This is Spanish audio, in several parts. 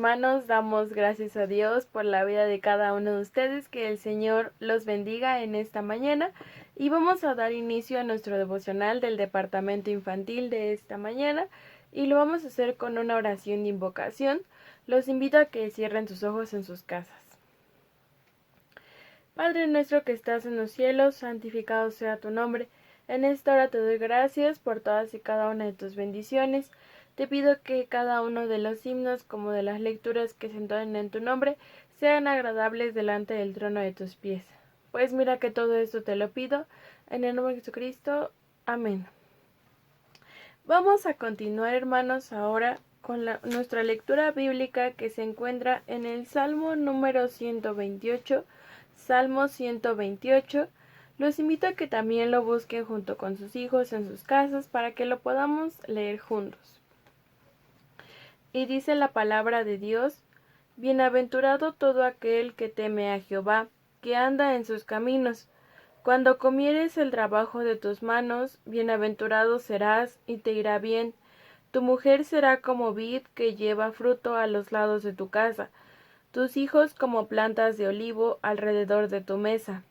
hermanos, damos gracias a Dios por la vida de cada uno de ustedes, que el Señor los bendiga en esta mañana y vamos a dar inicio a nuestro devocional del departamento infantil de esta mañana y lo vamos a hacer con una oración de invocación. Los invito a que cierren sus ojos en sus casas. Padre nuestro que estás en los cielos, santificado sea tu nombre. En esta hora te doy gracias por todas y cada una de tus bendiciones. Te pido que cada uno de los himnos como de las lecturas que se entonen en tu nombre sean agradables delante del trono de tus pies. Pues mira que todo esto te lo pido en el nombre de Jesucristo. Amén. Vamos a continuar, hermanos, ahora con nuestra lectura bíblica que se encuentra en el Salmo número 128. Salmo 128. Los invito a que también lo busquen junto con sus hijos en sus casas para que lo podamos leer juntos. Y dice la palabra de Dios: Bienaventurado todo aquel que teme a Jehová, que anda en sus caminos. Cuando comieres el trabajo de tus manos, bienaventurado serás y te irá bien. Tu mujer será como vid que lleva fruto a los lados de tu casa, tus hijos como plantas de olivo alrededor de tu mesa.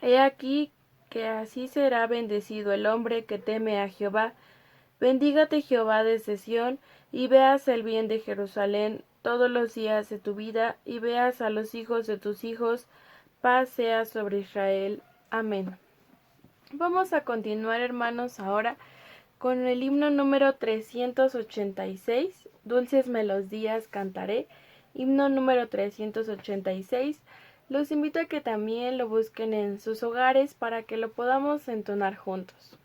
He aquí que así será bendecido el hombre que teme a Jehová. Bendígate Jehová desde Sión, y veas el bien de Jerusalén todos los días de tu vida, y veas a los hijos de tus hijos. Paz sea sobre Israel. Amén. Vamos a continuar, hermanos, ahora con el himno número 386, Dulces melodías cantaré, himno número 386. Los invito a que también lo busquen en sus hogares para que lo podamos entonar juntos.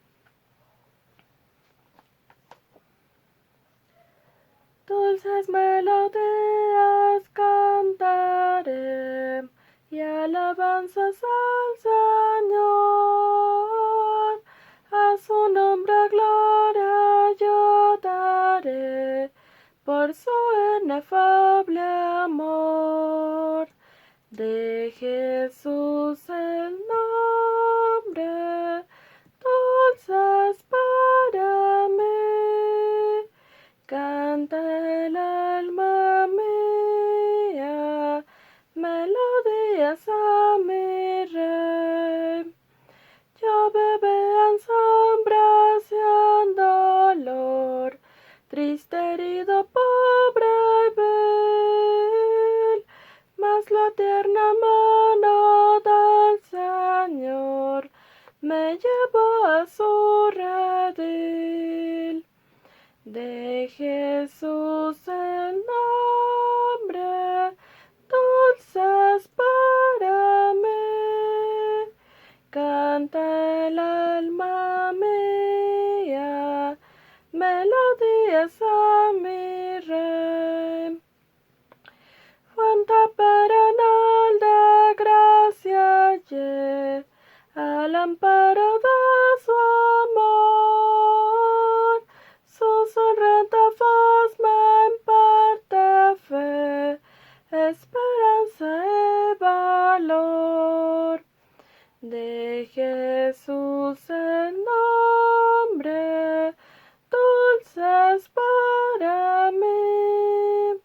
Dulces melodías cantaré y alabanzas al Señor. A su nombre gloria yo daré por su inefable amor. De Jesús el nombre, dulces para mí. Canta el alma mía, melodías a mi Rey. Yo bebé en sombras y en dolor, triste, herido, pobre y vil, mas la tierna mano del Señor me llevó a su redil. De Jesús el nombre, dulces para mí. Canta el alma mía, melodías a mi Rey. Fuente perenal de gracia hallé, al amparo de su amor. Su sonriente faz me imparte fe, esperanza y valor. De Jesús el nombre, dulces para mí.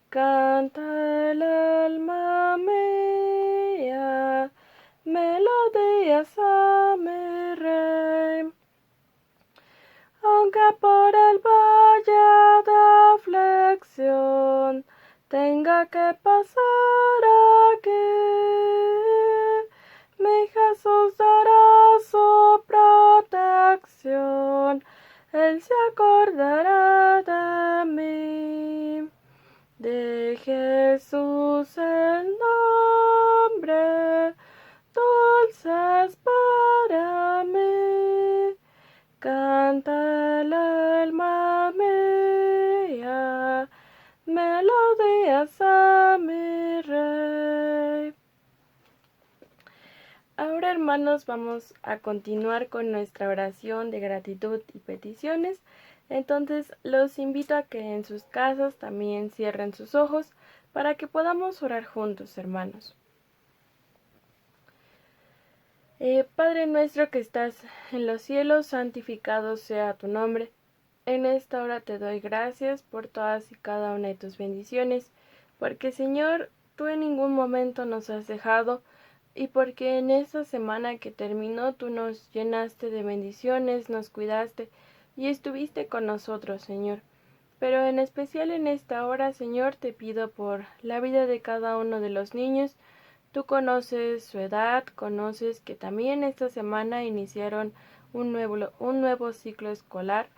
Canta el alma mía, melodías a mi Rey. Aunque por el valle de aflicción tenga que pasar aquí, mi Jesús dará su protección, Él se acordará de mí. De Jesús el nombre, dulces para mí. Canta el alma mía, melodías a mi Rey. Ahora, hermanos, vamos a continuar con nuestra oración de gratitud y peticiones. Entonces, los invito a que en sus casas también cierren sus ojos para que podamos orar juntos, hermanos. Padre nuestro que estás en los cielos, santificado sea tu nombre. En esta hora te doy gracias por todas y cada una de tus bendiciones, porque Señor, tú en ningún momento nos has dejado, y porque en esta semana que terminó tú nos llenaste de bendiciones, nos cuidaste y estuviste con nosotros, Señor. Pero en especial en esta hora, Señor, te pido por la vida de cada uno de los niños. Tú conoces su edad, conoces que también esta semana iniciaron un nuevo ciclo escolar.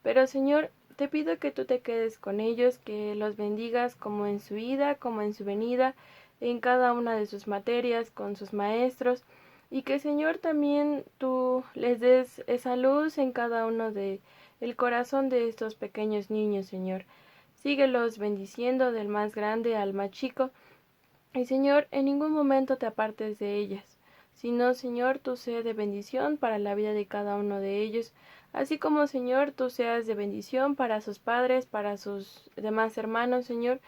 Pero Señor, te pido que tú te quedes con ellos, que los bendigas como en su ida, como en su venida, en cada una de sus materias, con sus maestros, y que Señor también tú les des esa luz en cada uno de el corazón de estos pequeños niños, Señor. Síguelos bendiciendo del más grande al más chico, y Señor, en ningún momento te apartes de ellas, sino, Señor, tú seas de bendición para la vida de cada uno de ellos, así como, Señor, tú seas de bendición para sus padres, para sus demás hermanos, Señor,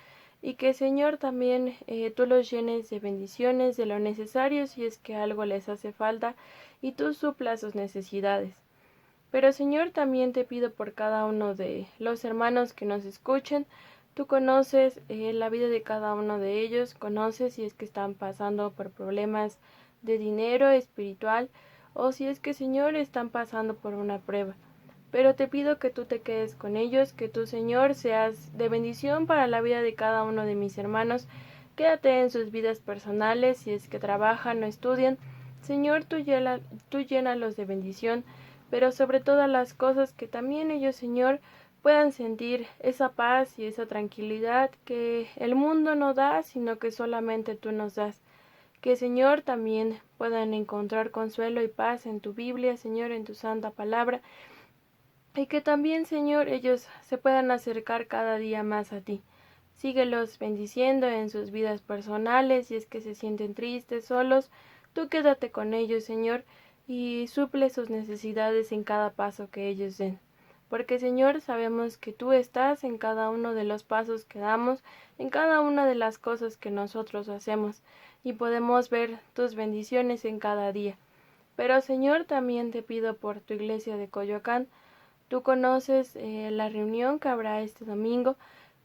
y que, Señor, también tú los llenes de bendiciones, de lo necesario si es que algo les hace falta, y tú suplas sus necesidades. Pero Señor, también te pido por cada uno de los hermanos que nos escuchen. Tú conoces la vida de cada uno de ellos, conoces si es que están pasando por problemas de dinero espiritual o si es que, Señor, están pasando por una prueba. Pero te pido que tú te quedes con ellos, que tú, Señor, seas de bendición para la vida de cada uno de mis hermanos. Quédate en sus vidas personales, si es que trabajan o estudian. Señor, tú llénalos de bendición, pero sobre todas las cosas que también ellos, Señor, puedan sentir esa paz y esa tranquilidad que el mundo no da, sino que solamente tú nos das. Que, Señor, también puedan encontrar consuelo y paz en tu Biblia, Señor, en tu santa palabra, y que también, Señor, ellos se puedan acercar cada día más a ti. Síguelos bendiciendo en sus vidas personales, si es que se sienten tristes, solos, tú quédate con ellos, Señor, y suple sus necesidades en cada paso que ellos den. Porque, Señor, sabemos que tú estás en cada uno de los pasos que damos, en cada una de las cosas que nosotros hacemos, y podemos ver tus bendiciones en cada día. Pero, Señor, también te pido por tu iglesia de Coyoacán. Tú conoces la reunión que habrá este domingo,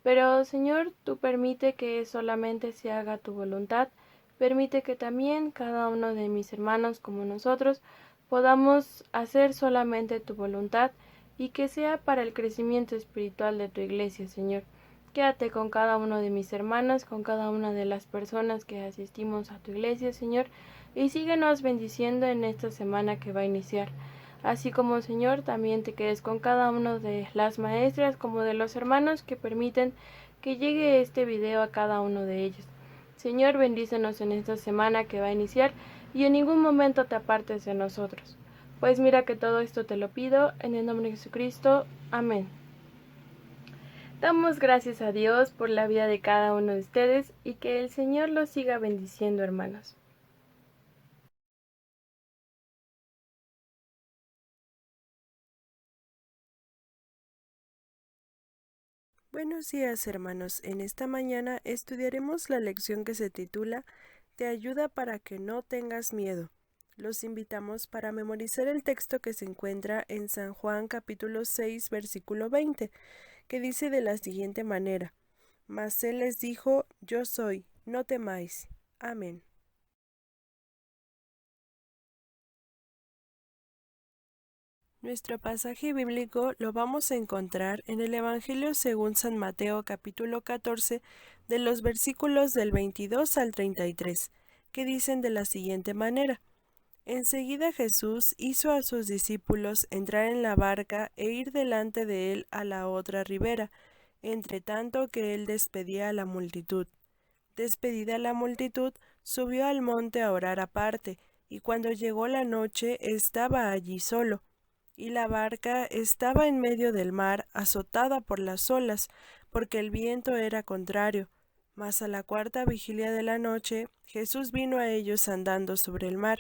pero Señor, tú permite que solamente se haga tu voluntad, permite que también cada uno de mis hermanos como nosotros podamos hacer solamente tu voluntad y que sea para el crecimiento espiritual de tu iglesia, Señor. Quédate con cada uno de mis hermanos, con cada una de las personas que asistimos a tu iglesia, Señor, y síguenos bendiciendo en esta semana que va a iniciar. Así como, Señor, también te quedes con cada uno de las maestras como de los hermanos que permiten que llegue este video a cada uno de ellos. Señor, bendícenos en esta semana que va a iniciar y en ningún momento te apartes de nosotros. Pues mira que todo esto te lo pido en el nombre de Jesucristo. Amén. Damos gracias a Dios por la vida de cada uno de ustedes y que el Señor los siga bendiciendo, hermanos. Buenos días, hermanos. En esta mañana estudiaremos la lección que se titula Te ayuda para que no tengas miedo. Los invitamos para memorizar el texto que se encuentra en San Juan capítulo 6, versículo 20, que dice de la siguiente manera: Mas él les dijo: Yo soy, no temáis. Amén. Nuestro pasaje bíblico lo vamos a encontrar en el Evangelio según San Mateo capítulo 14, de los versículos del 22 al 33, que dicen de la siguiente manera: Enseguida Jesús hizo a sus discípulos entrar en la barca e ir delante de él a la otra ribera, entre tanto que él despedía a la multitud. Despedida la multitud, subió al monte a orar aparte, y cuando llegó la noche estaba allí solo. Y la barca estaba en medio del mar, azotada por las olas, porque el viento era contrario. Mas a la cuarta vigilia de la noche, Jesús vino a ellos andando sobre el mar,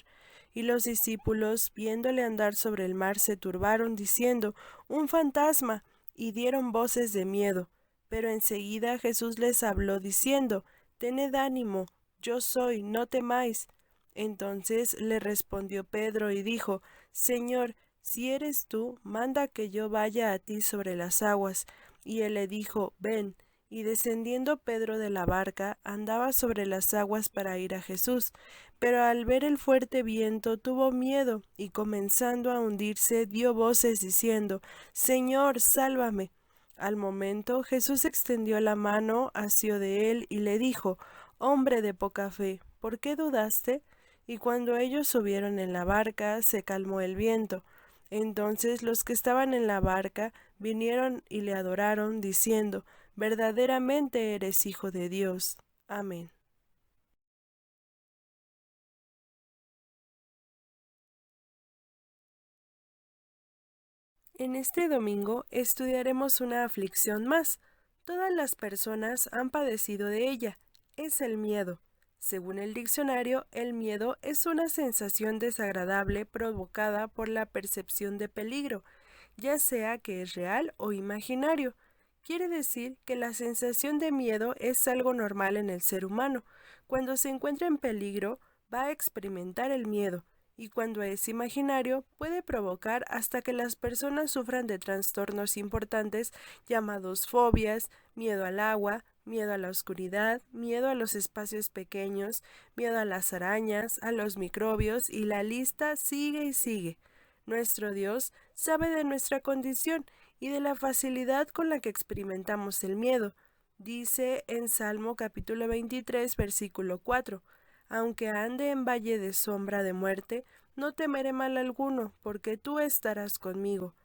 y los discípulos, viéndole andar sobre el mar, se turbaron, diciendo: ¡Un fantasma! Y dieron voces de miedo. Pero enseguida Jesús les habló, diciendo: Tened ánimo, yo soy, no temáis. Entonces le respondió Pedro y dijo: Señor, si eres tú, manda que yo vaya a ti sobre las aguas. Y él le dijo, ven. Y descendiendo Pedro de la barca, andaba sobre las aguas para ir a Jesús. Pero al ver el fuerte viento tuvo miedo, y comenzando a hundirse, dio voces diciendo, Señor, sálvame. Al momento Jesús extendió la mano, asió de él, y le dijo, Hombre de poca fe, ¿por qué dudaste? Y cuando ellos subieron en la barca, se calmó el viento. Entonces los que estaban en la barca vinieron y le adoraron, diciendo, Verdaderamente eres Hijo de Dios. Amén. En este domingo estudiaremos una aflicción más. Todas las personas han padecido de ella. Es el miedo. Según el diccionario, el miedo es una sensación desagradable provocada por la percepción de peligro, ya sea que es real o imaginario. Quiere decir que la sensación de miedo es algo normal en el ser humano. Cuando se encuentra en peligro, va a experimentar el miedo, y cuando es imaginario, puede provocar hasta que las personas sufran de trastornos importantes llamados fobias, miedo al agua, miedo a la oscuridad, miedo a los espacios pequeños, miedo a las arañas, a los microbios, y la lista sigue y sigue. Nuestro Dios sabe de nuestra condición y de la facilidad con la que experimentamos el miedo. Dice en Salmo capítulo 23, versículo 4, Aunque ande en valle de sombra de muerte, no temeré mal alguno, porque tú estarás conmigo.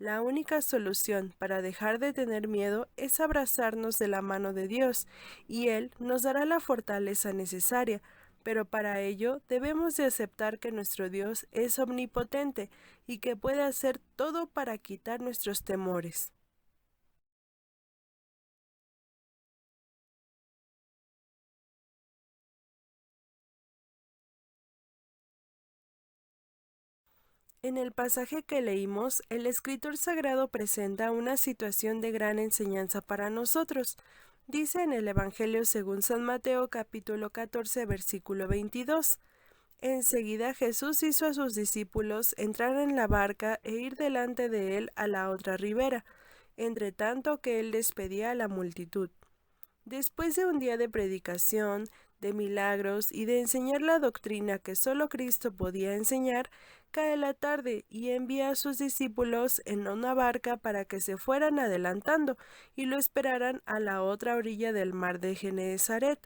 La única solución para dejar de tener miedo es abrazarnos de la mano de Dios, y Él nos dará la fortaleza necesaria, pero para ello debemos de aceptar que nuestro Dios es omnipotente y que puede hacer todo para quitar nuestros temores. En el pasaje que leímos, el escritor sagrado presenta una situación de gran enseñanza para nosotros. Dice en el Evangelio según San Mateo capítulo 14 versículo 22. Enseguida Jesús hizo a sus discípulos entrar en la barca e ir delante de él a la otra ribera, entre tanto que él despedía a la multitud. Después de un día de predicación, de milagros y de enseñar la doctrina que sólo Cristo podía enseñar, cae la tarde y envía a sus discípulos en una barca para que se fueran adelantando y lo esperaran a la otra orilla del mar de Genesaret,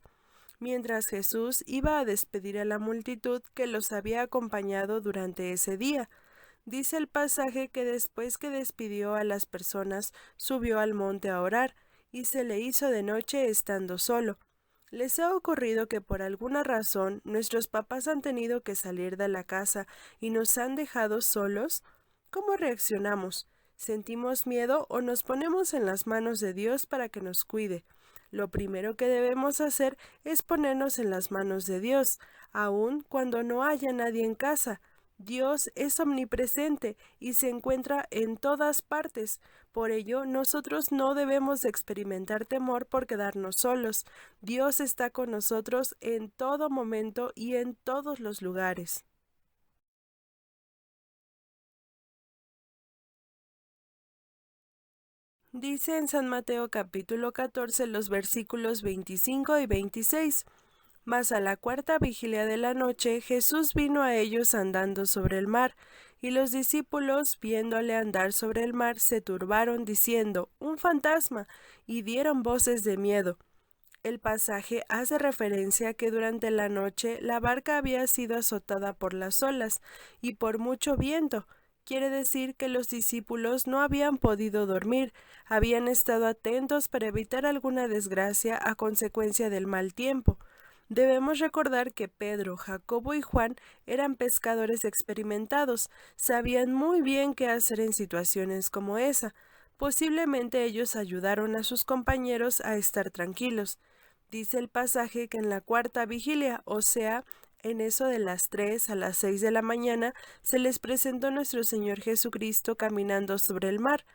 mientras Jesús iba a despedir a la multitud que los había acompañado durante ese día. Dice el pasaje que después que despidió a las personas, subió al monte a orar, y se le hizo de noche estando solo. ¿Les ha ocurrido que por alguna razón nuestros papás han tenido que salir de la casa y nos han dejado solos? ¿Cómo reaccionamos? ¿Sentimos miedo o nos ponemos en las manos de Dios para que nos cuide? Lo primero que debemos hacer es ponernos en las manos de Dios, aun cuando no haya nadie en casa. Dios es omnipresente y se encuentra en todas partes. Por ello, nosotros no debemos de experimentar temor por quedarnos solos. Dios está con nosotros en todo momento y en todos los lugares. Dice en San Mateo capítulo 14 los versículos 25 y 26. Mas a la cuarta vigilia de la noche Jesús vino a ellos andando sobre el mar, y los discípulos, viéndole andar sobre el mar, se turbaron, diciendo, ¡Un fantasma! Y dieron voces de miedo. El pasaje hace referencia a que durante la noche la barca había sido azotada por las olas y por mucho viento. Quiere decir que los discípulos no habían podido dormir, habían estado atentos para evitar alguna desgracia a consecuencia del mal tiempo. Debemos recordar que Pedro, Jacobo y Juan eran pescadores experimentados, sabían muy bien qué hacer en situaciones como esa. Posiblemente ellos ayudaron a sus compañeros a estar tranquilos. Dice el pasaje que en la cuarta vigilia, o sea, en eso de las 3 a las 6 de la mañana, se les presentó nuestro Señor Jesucristo caminando sobre el mar.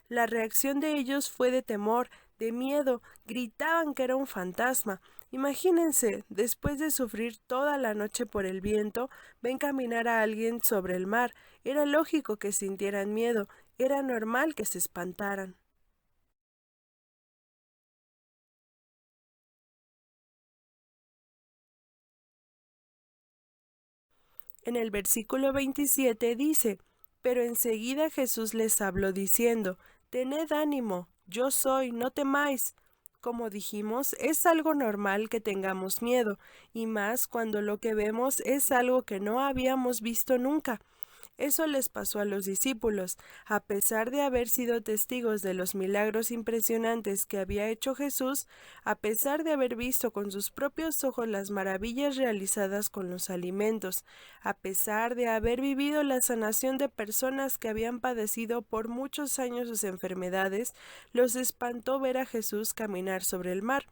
La reacción de ellos fue de temor, de miedo, gritaban que era un fantasma, Imagínense, después de sufrir toda la noche por el viento, ven caminar a alguien sobre el mar. Era lógico que sintieran miedo, era normal que se espantaran. En el versículo 27 dice: Pero enseguida Jesús les habló diciendo: Tened ánimo, yo soy, no temáis. Como dijimos, es algo normal que tengamos miedo, y más cuando lo que vemos es algo que no habíamos visto nunca. Eso les pasó a los discípulos. A pesar de haber sido testigos de los milagros impresionantes que había hecho Jesús, a pesar de haber visto con sus propios ojos las maravillas realizadas con los alimentos, a pesar de haber vivido la sanación de personas que habían padecido por muchos años sus enfermedades, los espantó ver a Jesús caminar sobre el mar.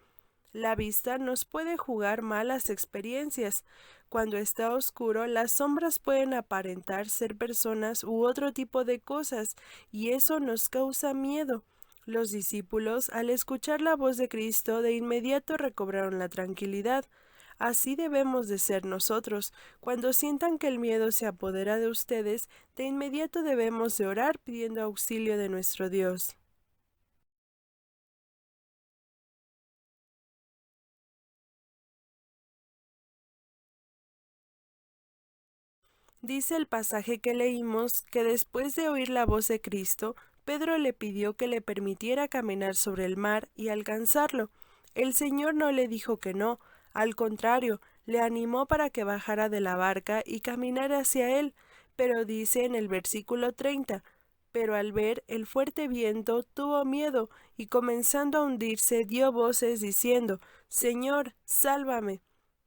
La vista nos puede jugar malas experiencias. Cuando está oscuro, las sombras pueden aparentar ser personas u otro tipo de cosas, y eso nos causa miedo. Los discípulos, al escuchar la voz de Cristo, de inmediato recobraron la tranquilidad. Así debemos de ser nosotros. Cuando sientan que el miedo se apodera de ustedes, de inmediato debemos de orar pidiendo auxilio de nuestro Dios. Dice el pasaje que leímos que después de oír la voz de Cristo, Pedro le pidió que le permitiera caminar sobre el mar y alcanzarlo. El Señor no le dijo que no, al contrario, le animó para que bajara de la barca y caminara hacia él, pero dice en el versículo 30, pero al ver el fuerte viento tuvo miedo y comenzando a hundirse dio voces diciendo: Señor, sálvame.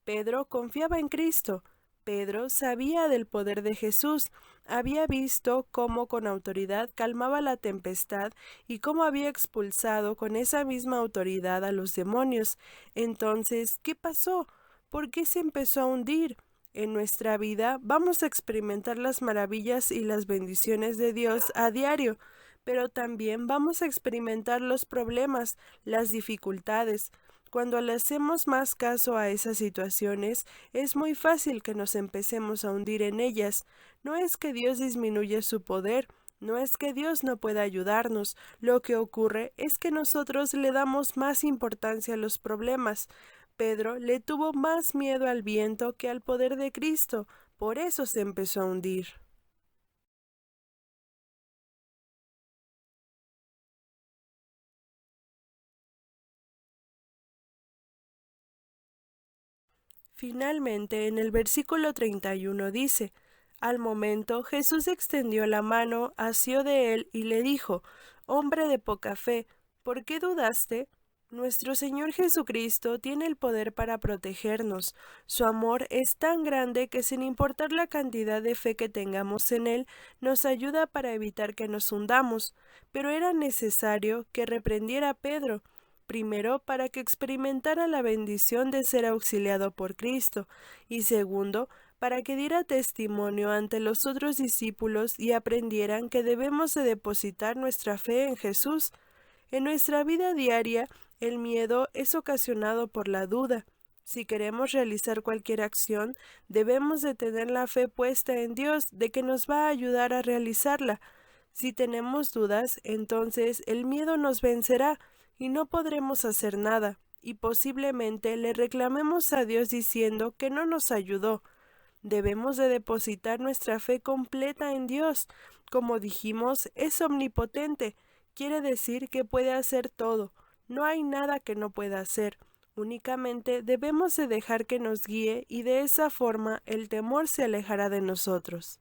Pedro confiaba en Cristo. Pedro sabía del poder de Jesús, había visto cómo con autoridad calmaba la tempestad y cómo había expulsado con esa misma autoridad a los demonios. Entonces, ¿qué pasó? ¿Por qué se empezó a hundir? En nuestra vida vamos a experimentar las maravillas y las bendiciones de Dios a diario, pero también vamos a experimentar los problemas, las dificultades. Cuando le hacemos más caso a esas situaciones, es muy fácil que nos empecemos a hundir en ellas. No es que Dios disminuya su poder, no es que Dios no pueda ayudarnos. Lo que ocurre es que nosotros le damos más importancia a los problemas. Pedro le tuvo más miedo al viento que al poder de Cristo, por eso se empezó a hundir. Finalmente, en el versículo 31 dice: Al momento Jesús extendió la mano, asió de él y le dijo: Hombre de poca fe, ¿por qué dudaste? Nuestro Señor Jesucristo tiene el poder para protegernos. Su amor es tan grande que sin importar la cantidad de fe que tengamos en Él, nos ayuda para evitar que nos hundamos. Pero era necesario que reprendiera a Pedro. Primero, para que experimentara la bendición de ser auxiliado por Cristo, y segundo, para que diera testimonio ante los otros discípulos y aprendieran que debemos de depositar nuestra fe en Jesús. En nuestra vida diaria, el miedo es ocasionado por la duda. Si queremos realizar cualquier acción, debemos de tener la fe puesta en Dios de que nos va a ayudar a realizarla. Si tenemos dudas, entonces el miedo nos vencerá y no podremos hacer nada, y posiblemente le reclamemos a Dios diciendo que no nos ayudó. Debemos de depositar nuestra fe completa en Dios. Como dijimos, es omnipotente, quiere decir que puede hacer todo. No hay nada que no pueda hacer. Únicamente debemos de dejar que nos guíe y de esa forma el temor se alejará de nosotros.